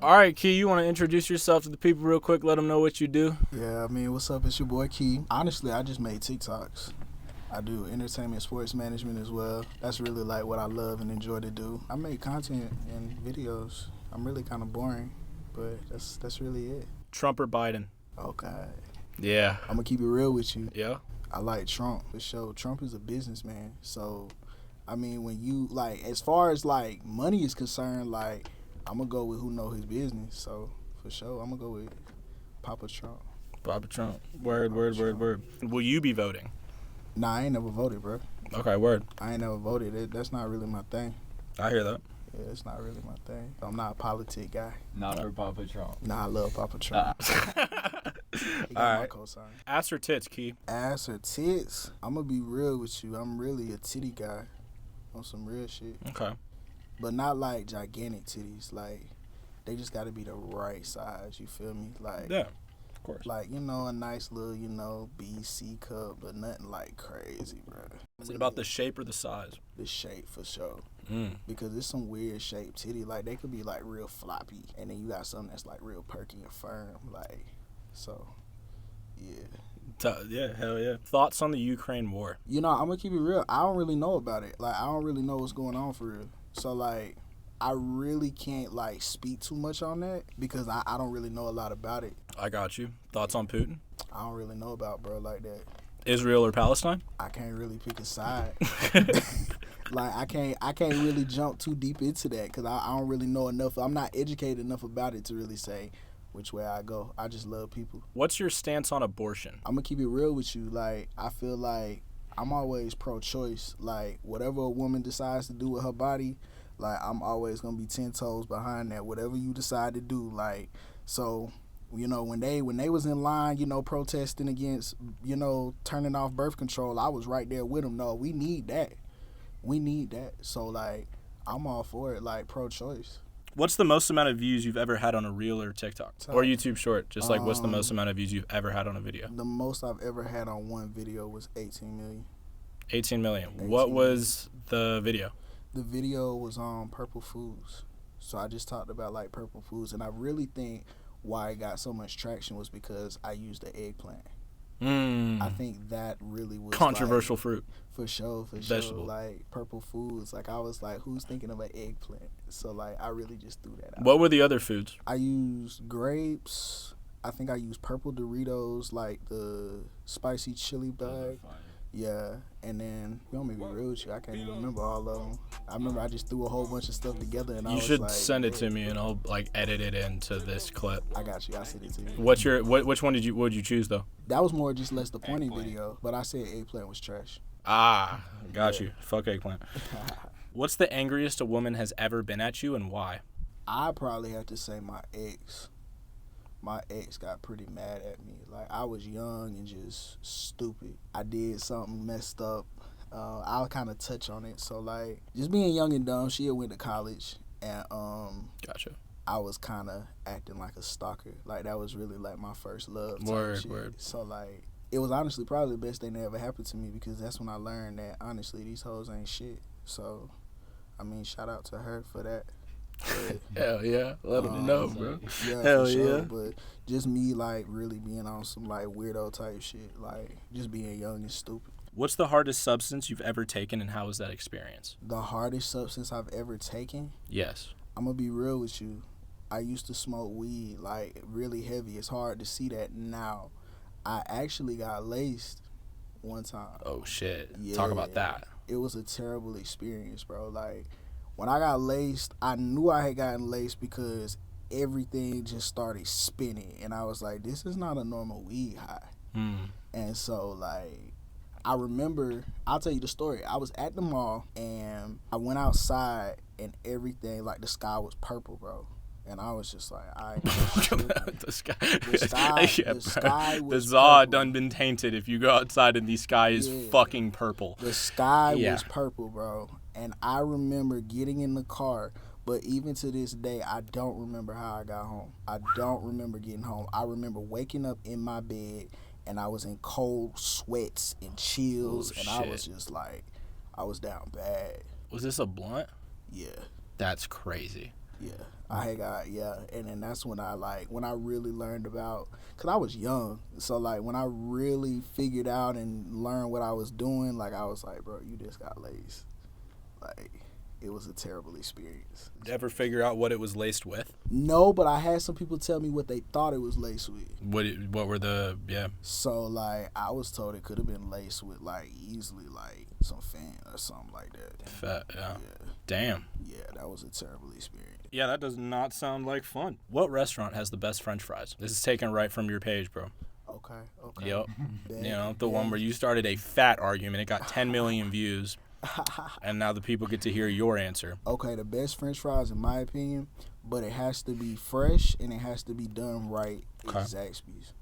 All right, Key, you want to introduce yourself to the people real quick? Let them know what you do. Yeah, I mean, what's up? It's your boy Key. Honestly, I just made TikToks. I do entertainment, sports management as well. That's really like what I love and enjoy to do. I make content and videos. I'm really kind of boring, but that's really it. Trump or Biden? Okay. Yeah. I'm gonna keep it real with you. Yeah. I like Trump for sure. Trump is a businessman, so I mean, when you like, as far as like money is concerned, like I'm gonna go with who know his business. So for sure, I'm gonna go with Papa Trump. Papa Trump. Word. Will you be voting? Nah, I ain't never voted, bro. Okay, word. I ain't never voted. That's not really my thing. I hear that. Yeah, it's not really my thing. I'm not a politic guy. Not for Papa Trump. Nah, I love Papa Trump. He got my Alright. cosign. Ass or tits, Key? Ass or tits? I'm gonna be real with you. I'm really a titty guy on some real shit. Okay. But not like gigantic titties. Like, they just gotta be the right size, you feel me? Like, Yeah, of course. like, you know, a nice little, you know, B, C cup, but nothing like crazy, bro. Is it about the shape or the size? The shape for sure. Mm. Because it's some weird shaped titty. Like, they could be like real floppy, and then you got something that's like real perky and firm. Like, so, yeah. Yeah, hell yeah. Thoughts on the Ukraine war? You know, I'm gonna keep it real. I don't really know about it. Like, I don't really know what's going on for real. So, like, I really can't like speak too much on that because I don't really know a lot about it. I got you. Thoughts on Putin? I don't really know about bro like that. Israel or Palestine? I can't really pick a side. Like, I can't really jump too deep into that because I don't really know enough. I'm not educated enough about it to really say which way I go. I just love people. What's your stance on abortion? I'm gonna keep it real with you. Like, I feel like I'm always pro-choice. Like, whatever a woman decides to do with her body, like, I'm always gonna be 10 toes behind that. Whatever you decide to do, like, so, you know, when they was in line, you know, protesting against, you know, turning off birth control, I was right there with them. No, we need that. We need that. So, like, I'm all for it. Like, pro-choice. What's the most amount of views you've ever had on a reel or TikTok? Or YouTube short? Just like, what's the most amount of views you've ever had on a video? The most I've ever had on one video was 18 million. 18 million. 18 What million. was the video? The video was on Purple Foods. So I just talked about like Purple Foods, and I really think why it got so much traction was because I used the eggplant. I think that really was controversial like, fruit. For sure, Vegetable. Like Purple Foods. Like, I was like, who's thinking of an eggplant? So like, I really just threw that out. What were the other foods? I used grapes. I think I used purple Doritos, like the spicy chili bag. Yeah, and then, you want me to be real with you, I can't even remember all of them. I remember I just threw a whole bunch of stuff together, and I You was should like, send it to me, and I'll like edit it into this clip. I got you. I'll send it to you. Which one would you choose though? That was more just less the pointing video, but I said eggplant was trash. Ah, got you. Fuck eggplant. What's the angriest a woman has ever been at you, and why? I probably have to say my ex. My ex got pretty mad at me. Like, I was young and just stupid. I did something messed up. I'll kind of touch on it. So, like, just being young and dumb, she had went to college, and Gotcha. I was kind of acting like a stalker. Like, that was really like my first love type Word, shit. word. So, like, it was honestly probably the best thing that ever happened to me because that's when I learned that, honestly, these hoes ain't shit. So, I mean, shout out to her for that. Hell yeah. Let them know, bro. Yeah, Hell for sure. yeah. But just me, like, really being on some, like, weirdo type shit. Like, just being young and stupid. What's the hardest substance you've ever taken, and how was that experience? The hardest substance I've ever taken, Yes. I'm going to be real with you. I used to smoke weed, like, really heavy. It's hard to see that now. I actually got laced one time. Oh, shit. Yeah. Talk about that. It was a terrible experience, bro. Like, when I got laced, I knew I had gotten laced because everything just started spinning. And I was like, this is not a normal weed high. And so, like, I remember, I'll tell you the story. I was at the mall, and I went outside, and everything, like, the sky was purple, bro. And I was just like, The sky. the sky was the Zod purple. done been tainted. If you go outside and the sky is fucking purple. The sky Yeah. was purple, bro. And I remember getting in the car, but even to this day, I don't remember how I got home. I don't remember getting home. I remember waking up in my bed, and I was in cold sweats and chills, and I was just like, I was down bad. Was this a blunt? Yeah, That's crazy. yeah. I had got, and then that's when I really learned about, cause I was young, so like when I really figured out and learned what I was doing, like I was like, bro, you just got laced. Like, it was a terrible experience. Did you ever figure out what it was laced with? No, but I had some people tell me what they thought it was laced with. What were the, So, like, I was told it could have been laced with, like, easily, like, some fentanyl or something like that. Fat, yeah. Damn. Yeah, that was a terrible experience. Yeah, that does not sound like fun. What restaurant has the best French fries? This is taken right from your page, bro. Okay. Yep. The one where you started a fat argument. It got 10 million views. And now the people get to hear your answer. Okay, the best French fries, in my opinion, but it has to be fresh and it has to be done right. Okay. Is Zaxby's.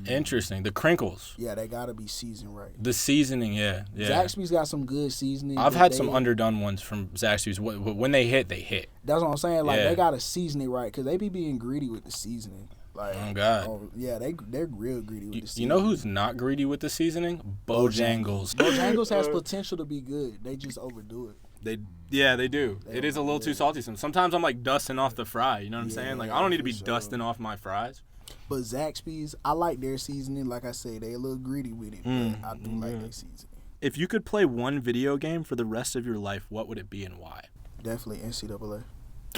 Interesting. The crinkles. Yeah, they gotta be seasoned right. The seasoning, yeah. Zaxby's got some good seasoning. I've had some underdone ones from Zaxby's. When they hit, they hit. That's what I'm saying. Like, they gotta season it right because they be being greedy with the seasoning. Like, oh God. They're real greedy with the seasoning. You know who's not greedy with the seasoning? Bojangles. Bojangles has potential to be good. They just overdo it. They do. It is a little too salty. Sometimes I'm like dusting off the fry. You know what I'm saying? Like, I don't need to be dusting off my fries. But Zaxby's, I like their seasoning. Like I say, they a little greedy with it, but I do like their seasoning. If you could play one video game for the rest of your life, what would it be and why? Definitely NCAA.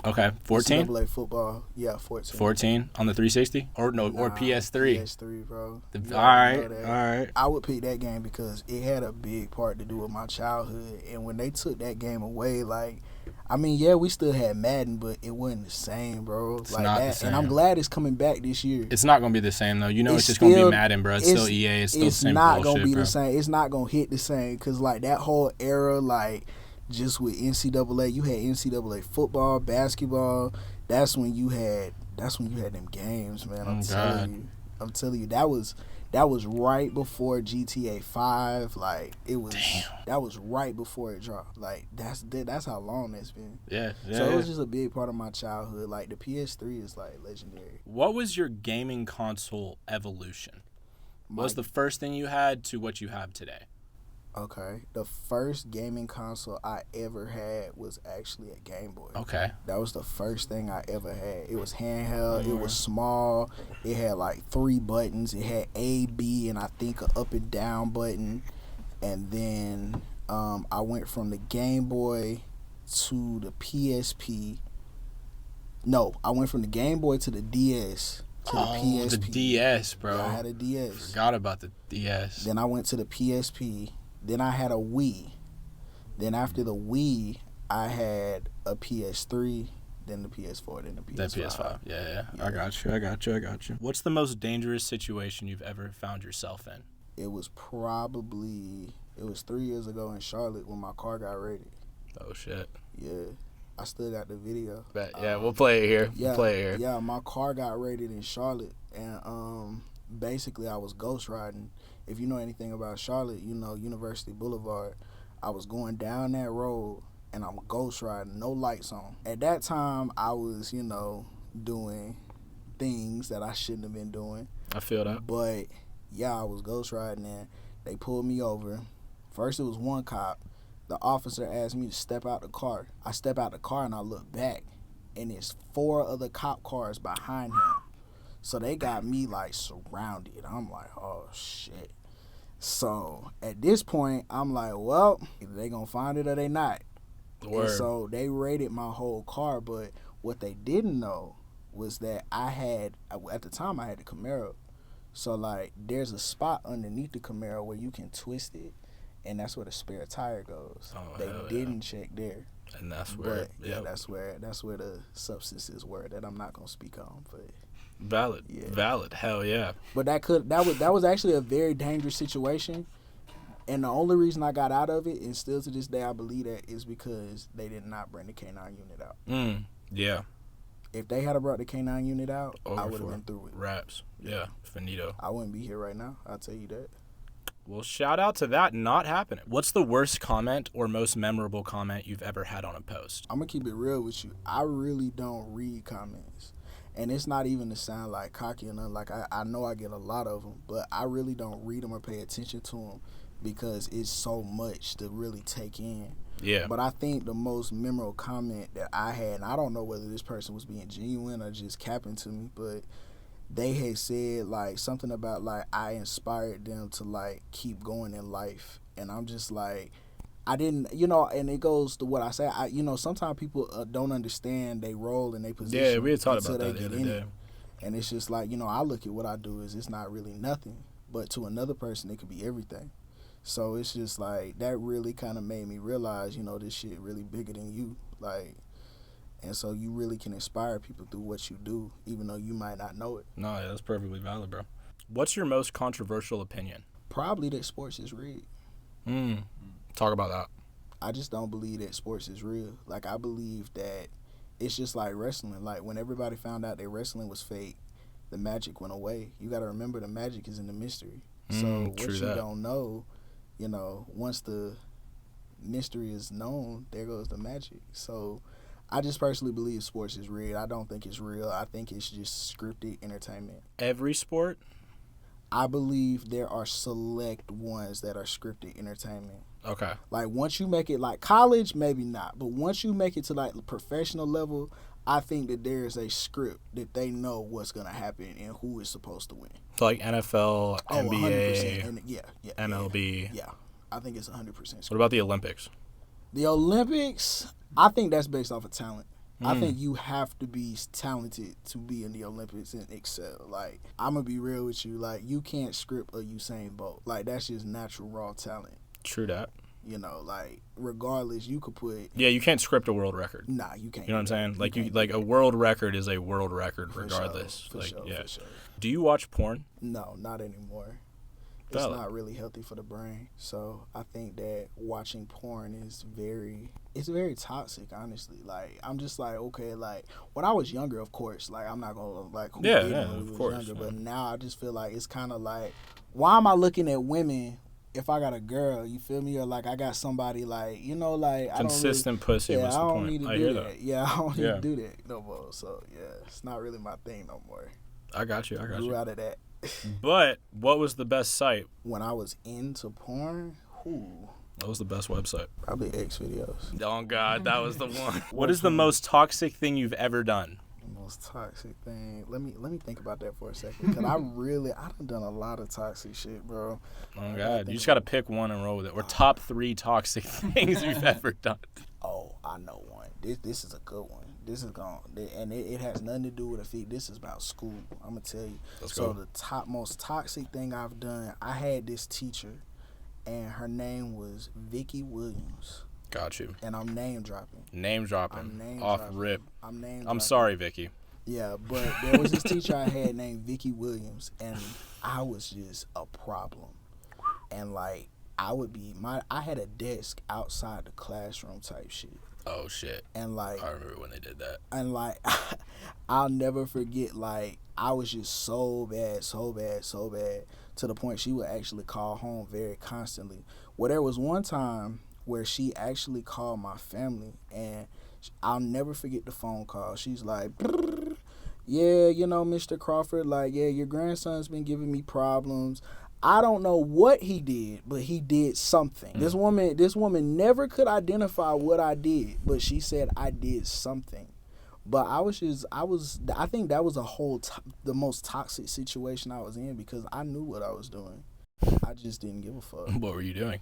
Okay, 14? NCAA football, 14. 14 on the 360? Or PS3? PS3, bro. All right. I would pick that game because it had a big part to do with my childhood. And when they took that game away, like, I mean, yeah, we still had Madden, but it wasn't the same, bro. It's like not that. The same. And I'm glad it's coming back this year. It's not going to be the same, though. You know, it's just going to be Madden, bro. It's still EA. It's still the same bullshit, It's not going to be bro. the same. It's not going to hit the same because, like, that whole era, like, just with NCAA, you had NCAA football, basketball. That's when you had them games, man. I'm telling you, that was right before GTA 5. Like, it was. Damn. That was right before it dropped. Like, that's how long that's been. Yeah. So it was just a big part of my childhood. Like, the PS3 is like legendary. What was your gaming console evolution? What was the first thing you had to what you have today? Okay, the first gaming console I ever had was actually a Game Boy. Okay. That was the first thing I ever had. It was handheld. It was small. It had like 3 buttons. It had A, B, and I think an up and down button. And then I went from the Game Boy to the PSP. No, I went from the Game Boy to the DS to the PSP. The DS, bro. Yeah, I had a DS. Forgot about the DS. Then I went to the PSP. Then I had a Wii. Then after the Wii, I had a PS3, then the PS4, then the PS5. That PS5, yeah. I got you. What's the most dangerous situation you've ever found yourself in? It was 3 years ago in Charlotte when my car got raided. Oh, shit. Yeah. I still got the video. We'll play it here. Yeah, my car got raided in Charlotte, and basically I was ghost riding. If you know anything about Charlotte, you know University Boulevard. I was going down that road, and I'm ghost riding, no lights on. At that time, I was, doing things that I shouldn't have been doing. I feel that. But, yeah, I was ghost riding, and they pulled me over. First, it was one cop. The officer asked me to step out the car. I step out the car, and I look back, and there's 4 other cop cars behind him. So they got me, like, surrounded. I'm like, oh, shit. So at this point, I'm like, well, either they gonna find it or they not. And so they raided my whole car, but what they didn't know was that at the time I had the Camaro. So, like, there's a spot underneath the Camaro where you can twist it, and that's where the spare tire goes. Oh, they didn't check there. And that's where, that's where the substances were that I'm not gonna speak on, but. Valid. Hell yeah. But that was actually a very dangerous situation, and the only reason I got out of it, and still to this day I believe that, is because they did not bring the K9 unit out. Yeah. If they had brought the K9 unit out, I would have been through it. Raps. Yeah. Finito. I wouldn't be here right now. I'll tell you that. Well, shout out to that not happening. What's the worst comment or most memorable comment you've ever had on a post? I'm gonna keep it real with you. I really don't read comments. And it's not even to sound like cocky or nothing. Like, I know I get a lot of them, but I really don't read them or pay attention to them because it's so much to really take in. Yeah. But I think the most memorable comment that I had, and I don't know whether this person was being genuine or just capping to me, but they had said like something about like I inspired them to like keep going in life, and I'm just like, I didn't, and it goes to what I say. Sometimes people don't understand their role and their position. Yeah, we had talked until about that they the get other in day. it. And it's just like, I look at what I do as it's not really nothing, but to another person it could be everything. So it's just like that really kind of made me realize, this shit really bigger than you, like. And so you really can inspire people through what you do, even though you might not know it. No, yeah, that's perfectly valid, bro. What's your most controversial opinion? Probably that sports is rigged. Talk about that. I just don't believe that sports is real. Like, I believe that it's just like wrestling. Like, when everybody found out that wrestling was fake, the magic went away. You got to remember the magic is in the mystery. So what you don't know, once the mystery is known, there goes the magic. So I just personally believe sports is rigged. I don't think it's real. I think it's just scripted entertainment. Every sport? I believe there are select ones that are scripted entertainment. Okay. Like, once you make it like college, maybe not. But once you make it to like the professional level, I think that there is a script that they know what's going to happen and who is supposed to win. So like NFL, NBA, 100%. And yeah, MLB. Yeah, I think it's 100%. What about the Olympics? The Olympics, I think that's based off of talent. I think you have to be talented to be in the Olympics and excel. Like, I'm going to be real with you. Like, you can't script a Usain Bolt. Like, that's just natural, raw talent. True that. Like, regardless, you could put... Yeah, you can't script a world record. Nah, you can't. You know what I'm saying? Like a world record is a world record regardless. For sure. Do you watch porn? No, not anymore. It's not really healthy for the brain. So I think that watching porn is very toxic, honestly. Like, I'm just like, okay, like, when I was younger, of course, like, I'm not gonna like who did when we was younger, but now I just feel like it's kind of like, why am I looking at women if I got a girl, you feel me, or like I got somebody like, like consistent pussy. Yeah, what's the I don't point? need to I do hear that. Yeah, I don't need to do that no more. So yeah, it's not really my thing no more. I got you. Grew out of that. But what was the best site? When I was into porn, What was the best website? Probably X videos. Oh God, that was the one. What is the most toxic thing you've ever done? The most toxic thing. Let me think about that for a second, because I done a lot of toxic shit, bro. Oh God, you just gotta pick one and roll with it. Or top 3 toxic things you've ever done. Oh, I know one. This is a good one. This is gone, and it has nothing to do with a fee. This is about school. I'm gonna tell you. Let's so go. The most toxic thing I've done. I had this teacher, and her name was Vicky Williams. Got you. And I'm name dropping. Rip. I'm sorry, Vicky. Yeah, but there was this teacher I had named Vicky Williams, and I was just a problem. And like, I had a desk outside the classroom type shit. Oh shit. And like, I remember when they did that. And like, I'll never forget, like, I was just so bad to the point she would actually call home very constantly. Well, there was one time where she actually called my family, and I'll never forget the phone call. She's like, yeah, Mr. Crawford, like, yeah, your grandson's been giving me problems. I don't know what he did, but he did something. This woman never could identify what I did, but she said I did something. But I think that was the most toxic situation I was in, because I knew what I was doing. I just didn't give a fuck. What were you doing?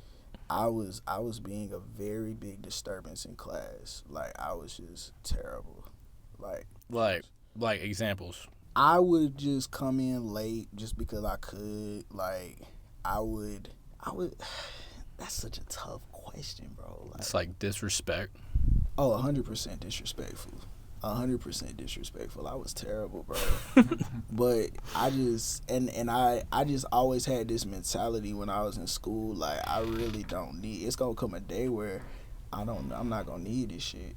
I was being a very big disturbance in class. Like, I was just terrible. Like examples. I would just come in late just because I could. Like, I would. That's such a tough question, bro. Like, It's like disrespect. Oh, 100% disrespectful. 100% disrespectful. I was terrible, bro. But I just I just always had this mentality when I was in school. Like, I really don't need. It's gonna come a day where I'm not gonna need this shit.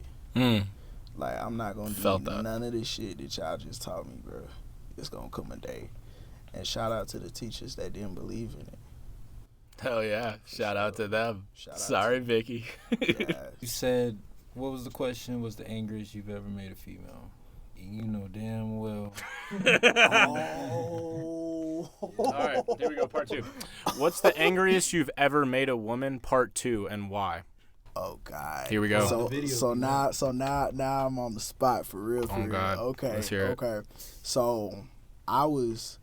Like, I'm not gonna need none of this shit that y'all just taught me, bro. It's gonna come a day. And shout out to the teachers that didn't believe in it. Hell yeah. Shout out to them. Sorry, Vicky. Yeah. You said, what was the question? Was the angriest you've ever made a female? You know damn well. Oh. All right, here we go, part 2. What's the angriest you've ever made a woman, part 2, and why? Oh God. Here we go. So now I'm on the spot for real. Oh God. Okay. Let's hear it. Okay. So I was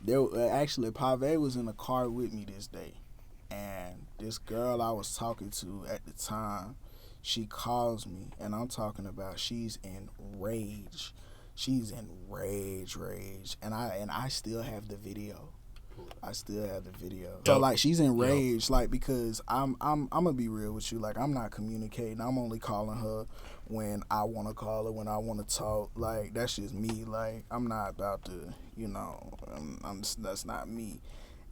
there. Actually, Pave was in the car with me this day, and this girl I was talking to at the time, she calls me, and I'm talking about she's in rage. She's in rage, and I still have the video. So like she's enraged, like because I'm gonna be real with you, like I'm not communicating. I'm only calling her when I want to call her, when I want to talk. Like that's just me. Like I'm not about to, that's not me.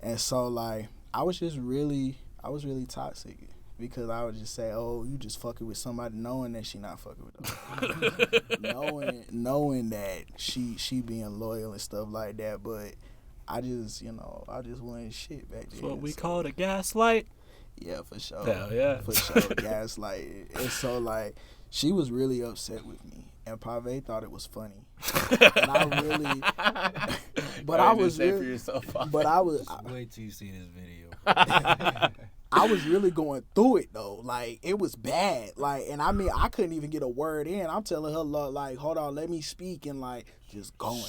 And so like I was really toxic because I would just say, oh, you just fucking with somebody, knowing that she not fucking with them, knowing that she being loyal and stuff like that, but. I just wasn't shit back then. That's what we call a gaslight. Yeah, for sure. Hell yeah. For sure, gaslight. And so, like, she was really upset with me. And Pave thought it was funny. And I really... But I was really... But I was... Wait till you see this video. I was really going through it though. Like it was bad. Like, and I mean, I couldn't even get a word in. I'm telling her, like, hold on, let me speak, and like just going.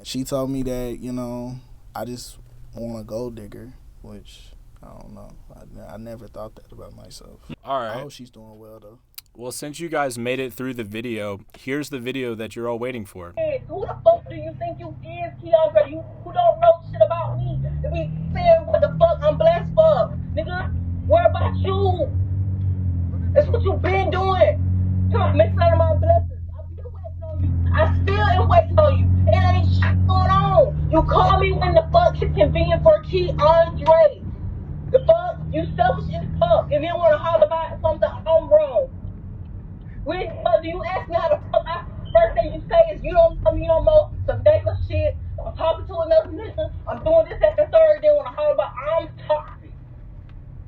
She told me that I just want a gold digger, which I don't know. I never thought that about myself. All right. I hope she's doing well though. Well, since you guys made it through the video, here's the video that you're all waiting for. Hey, who the fuck do you think you is, Keemgmt? You who don't know shit about me? To be saying what the fuck I'm blessed for, nigga. What about you? That's what you been doing. Come on, missing out on my blessings. I've been waiting on you. I still am waiting on you. It ain't shit going on. You call me when the fuck it's convenient for Keemgmt. The fuck? You selfish as fuck. And then want to holler about something I'm wrong. When do you ask me how the fuck first thing you say is you don't tell me no more, some nigga shit, I'm talking to another nigga, I'm doing this at the third, then when I holler about I'm toxic.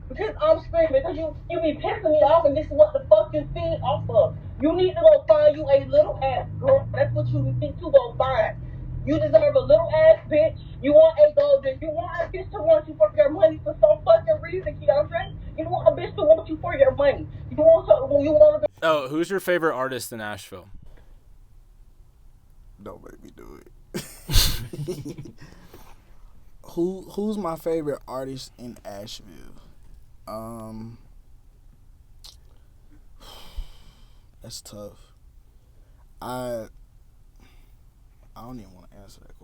Because I'm screaming, because you be pissing me off and this is what the fuck you feed off of. You need to go find you a little ass girl. That's what you need to go find. You deserve a little ass bitch. You want a golden. You want a bitch to want you for your money for some fucking reason, Keemgmt. You want a bitch to want you for your money. You want a bitch. Oh, who's your favorite artist in Asheville? Don't make me do it. Who's my favorite artist in Asheville? That's tough. I don't even want to answer that question.